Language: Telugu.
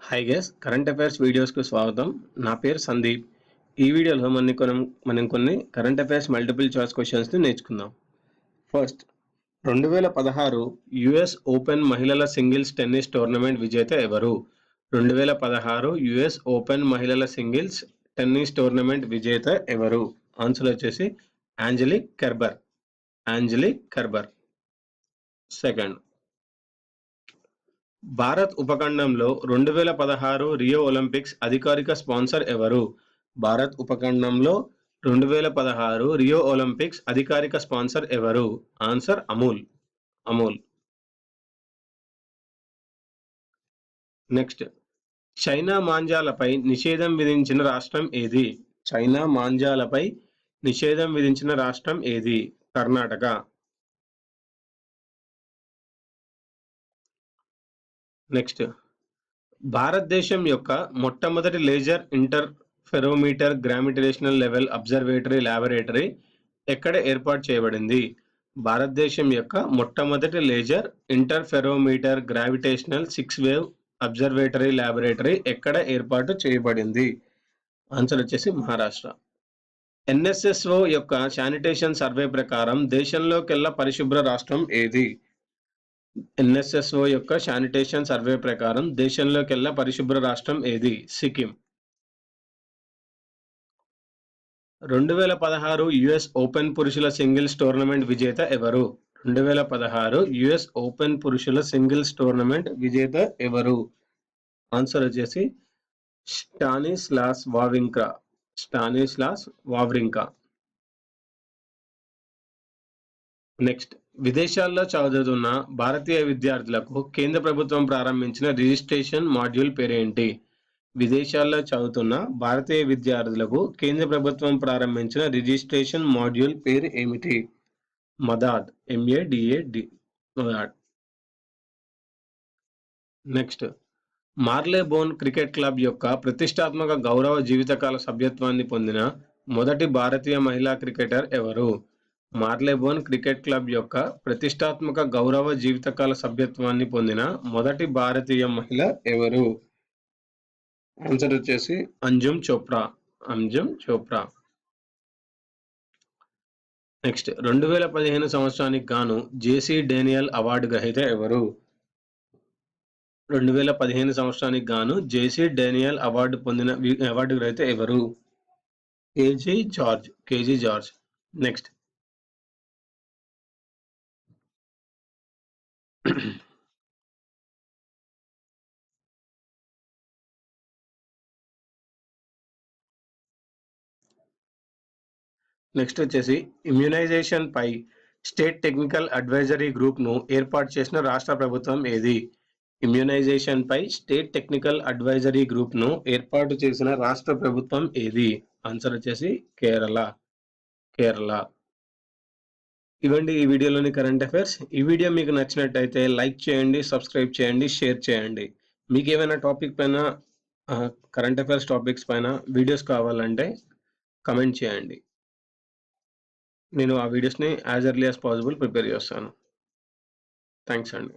హాయ్ గైస్, కరెంట్ అఫైర్స్ వీడియోస్కు స్వాగతం. నా పేరు సందీప్. ఈ వీడియోలో మనం కొన్ని కరెంట్ అఫైర్స్ మల్టిపుల్ చాయిస్ క్వశ్చన్స్ని నేర్చుకుందాం. ఫస్ట్, 2016 యుఎస్ ఓపెన్ మహిళల సింగిల్స్ టెన్నిస్ టోర్నమెంట్ విజేత ఎవరు? 2016 యుఎస్ ఓపెన్ మహిళల సింగిల్స్ టెన్నిస్ టోర్నమెంట్ విజేత ఎవరు? ఆన్సర్ వచ్చేసి యాంజెలిక్ కెర్బర్. సెకండ్, భారత్ ఉపఖండంలో 2016 రియో ఒలింపిక్స్ అధికారిక స్పాన్సర్ ఎవరు? భారత్ ఉపఖండంలో 2016 రియో ఒలింపిక్స్ అధికారిక స్పాన్సర్ ఎవరు? ఆన్సర్ అమూల్. నెక్స్ట్, చైనా మాంజాలపై నిషేధం విధించిన రాష్ట్రం ఏది? చైనా మాంజాలపై నిషేధం విధించిన రాష్ట్రం ఏది? కర్ణాటక. నెక్స్ట్, భారతదేశం యొక్క మొట్టమొదటి laser interferometer gravitational level observatory laboratory ఎక్కడ ఏర్పాటు చేయబడింది? భారతదేశం యొక్క మొట్టమొదటి laser interferometer gravitational 6 wave observatory laboratory ఎక్కడ ఏర్పాటు చేయబడింది? ఆన్సర్ వచ్చేసి మహారాష్ట్ర. ఎన్ఎస్ఎస్ఓ యొక్క శానిటేషన్ సర్వే ప్రకారం దేశంలోకెల్లా పరిశుభ్ర రాష్ట్రం ఏది? ఎన్ఎస్ఎస్ఓ యొక్క శానిటేషన్ సర్వే ప్రకారం దేశంలోకెల్లా పరిశుభ్ర రాష్ట్రం ఏది? సిక్కిం. 2016 యుఎస్ ఓపెన్ పురుషుల సింగిల్స్ టోర్నమెంట్ విజేత ఎవరు? 2016 యుఎస్ ఓపెన్ పురుషుల సింగిల్స్ టోర్నమెంట్ విజేత ఎవరు? ఆన్సర్ వచ్చేసి స్టానిస్లాస్ వావ్రింకా. నెక్స్ట్, విదేశాల్లో చదువుతున్న భారతీయ విద్యార్థులకు కేంద్ర ప్రభుత్వం ప్రారంభించిన రిజిస్ట్రేషన్ మాడ్యూల్ పేరేంటి? విదేశాల్లో చదువుతున్న భారతీయ విద్యార్థులకు కేంద్ర ప్రభుత్వం ప్రారంభించిన రిజిస్ట్రేషన్ మాడ్యూల్ పేరు ఏమిటి? Madad. Madad. Next, Marylebone cricket club యొక్క ప్రతిష్టాత్మక గౌరవ జీవితకాల సభ్యత్వాన్ని పొందిన మొదటి భారతీయ మహిళా క్రికెటర్ ఎవరు? మార్లేబోన్ క్రికెట్ క్లబ్ యొక్క ప్రతిష్టాత్మక గౌరవ జీవితకాల సభ్యత్వాన్ని పొందిన మొదటి భారతీయ మహిళ ఎవరు? ఆన్సర్ వచ్చేసి అంజుమ్ చోప్రా. నెక్స్ట్, 2015 సంవత్సరానికి గాను జేసీ డేనియల్ అవార్డు గ్రహీత ఎవరు? 2015 సంవత్సరానికి గాను జేసీ డేనియల్ అవార్డు గ్రహీత ఎవరు? KG George. నెక్స్ట్, వచ్చేసి ఇమ్యునైజేషన్ పై స్టేట్ టెక్నికల్ అడ్వైజరీ గ్రూప్ ను ఏర్పాటు చేసిన రాష్ట్ర ప్రభుత్వం ఏది? ఇమ్యునైజేషన్ పై స్టేట్ టెక్నికల్ అడ్వైజరీ గ్రూప్ ను ఏర్పాటు చేసిన రాష్ట్ర ప్రభుత్వం ఏది? ఆన్సర్ వచ్చేసి కేరళ. ఇవ్వండి ఈ వీడియోలోని కరెంట్ అఫైర్స్. ఈ వీడియో మీకు నచ్చినట్టయితే లైక్ చేయండి, సబ్స్క్రైబ్ చేయండి, షేర్ చేయండి. మీకు ఏమైనా టాపిక్ పైన కరెంట్ అఫైర్స్ టాపిక్స్ పైన వీడియోస్ కావాలంటే కమెంట్ చేయండి. నేను ఆ వీడియోస్ని as early as possible prepare చేస్తాను. థ్యాంక్స్ అండి.